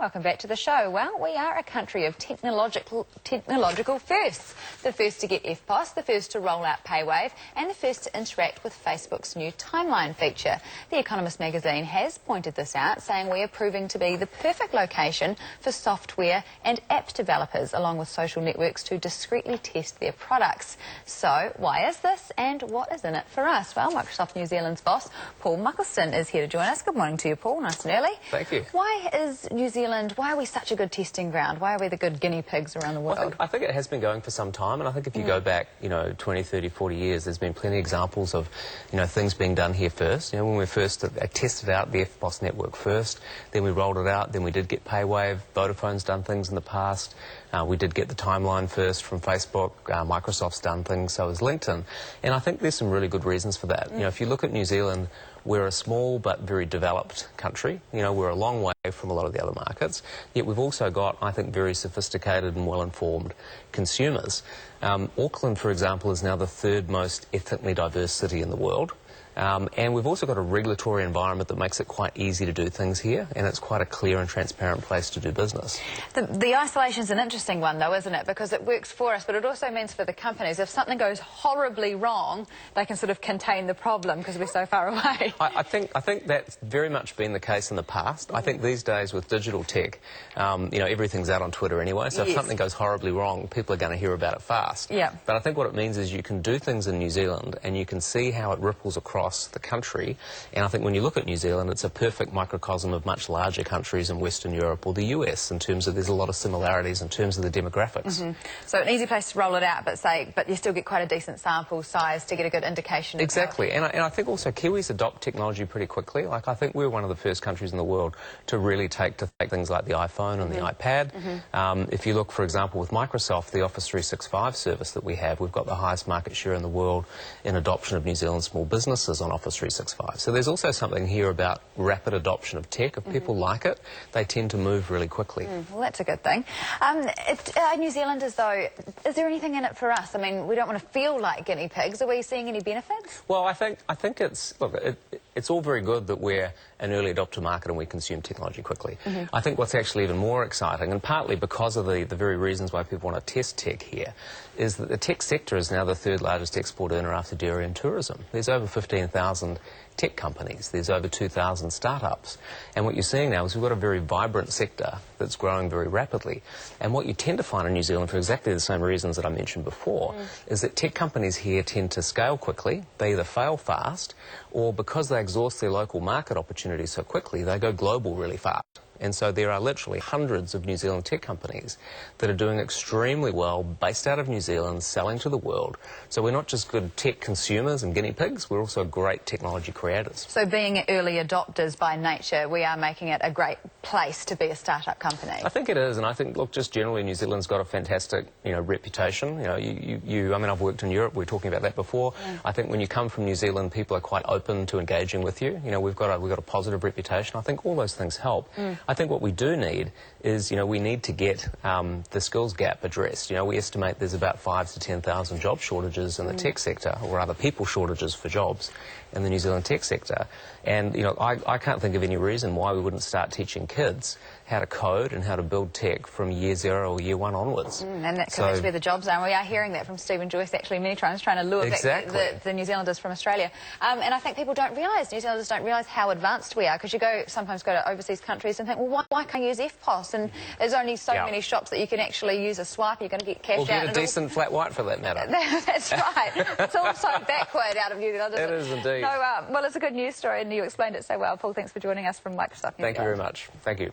Welcome back to the show. Well, we are a country of technological firsts. The first to get FPOS, the first to roll out PayWave, and the first to interact with Facebook's new timeline feature. The Economist magazine has pointed this out, saying we are proving to be the perfect location for software and app developers, along with social networks, to discreetly test their products. So, why is this, and what is in it for us? Well, Microsoft New Zealand's boss, Paul Muckleston, is here to join us. Good morning to you, Paul. Nice and early. Thank you. Why is New Zealand, why are we such a good testing ground? Why are we the good guinea pigs around the world? Well, I think it has been going for some time, and I think if you go back, 20, 30, 40 years, there's been plenty of examples of, things being done here first. When we first tested out the FPOS network first, then we rolled it out, then we did get PayWave. Vodafone's done things in the past. We did get the timeline first from Facebook. Microsoft's done things, so has LinkedIn. And I think there's some really good reasons for that. If you look at New Zealand, we're a small but very developed country. We're a long way from a lot of the other markets, yet we've also got, I think, very sophisticated and well-informed consumers. Auckland, for example, is now the third most ethnically diverse city in the world. And we've also got a regulatory environment that makes it quite easy to do things here, and it's quite a clear and transparent place to do business. The isolation's an interesting one, though, isn't it? Because it works for us, but it also means for the companies, if something goes horribly wrong, they can sort of contain the problem because we're so far away. I think that's very much been the case in the past. I think these days with digital tech, everything's out on Twitter anyway, so if something goes horribly wrong, people are going to hear about it fast. Yeah. But I think what it means is you can do things in New Zealand and you can see how it ripples across the country, and I think when you look at New Zealand, it's a perfect microcosm of much larger countries in Western Europe or the US, in terms of there's a lot of similarities in terms of the demographics. So an easy place to roll it out, but you still get quite a decent sample size to get a good indication. Exactly, and I think also Kiwis adopt technology pretty quickly. Like, I think we're one of the first countries in the world to really take things like the iPhone and the iPad. If you look, for example, with Microsoft, the Office 365 service that we have, we've got the highest market share in the world in adoption of New Zealand small businesses on Office 365. So there's also something here about rapid adoption of tech. If people like it, they tend to move really quickly. Well, that's a good thing. New Zealand, is there anything in it for us? I mean, we don't want to feel like guinea pigs. Are we seeing any benefits? Well, I think it's, look, it's all very good that we're an early adopter market and we consume technology quickly. I think what's actually even more exciting, and partly because of the very reasons why people want to test tech here, is that the tech sector is now the third largest export earner after dairy and tourism. There's over 15,000 tech companies, there's over 2,000 startups, and what you're seeing now is we've got a very vibrant sector that's growing very rapidly. And what you tend to find in New Zealand, for exactly the same reasons that I mentioned before, is that tech companies here tend to scale quickly. They either fail fast, or because they exhaust their local market opportunities so quickly, they go global really fast. And so there are literally hundreds of New Zealand tech companies that are doing extremely well, based out of New Zealand, selling to the world. So we're not just good tech consumers and guinea pigs, we're also great technology creators. So being early adopters by nature, we are making it a great place to be a startup company. I think it is, and I think, look, just generally New Zealand's got a fantastic, reputation. I mean, I've worked in Europe, we were talking about that before. I think when you come from New Zealand, people are quite open to engaging with you. We've got a positive reputation. I think all those things help. I think what we do need is, we need to get the skills gap addressed. We estimate there's about 5,000 to 10,000 job shortages in the tech sector, or rather people shortages for jobs in the New Zealand tech sector. And, I can't think of any reason why we wouldn't start teaching kids how to code and how to build tech from year 0 or year 1 onwards. And that's where the jobs are. And we are hearing that from Stephen Joyce actually many times, trying to lure back the New Zealanders from Australia. And I think people don't realise, New Zealanders don't realise how advanced we are, because you sometimes go to overseas countries and think, well, why can't I use FPOS? And there's only so many shops that you can actually use a swipe. You're going to get cash out. Or get a decent flat white for that matter. That's right. It's all so backward out of New Zealand. It is indeed. So, well, it's a good news story, and you explained it so well. Paul, thanks for joining us from Microsoft. Thank you very much. Thank you.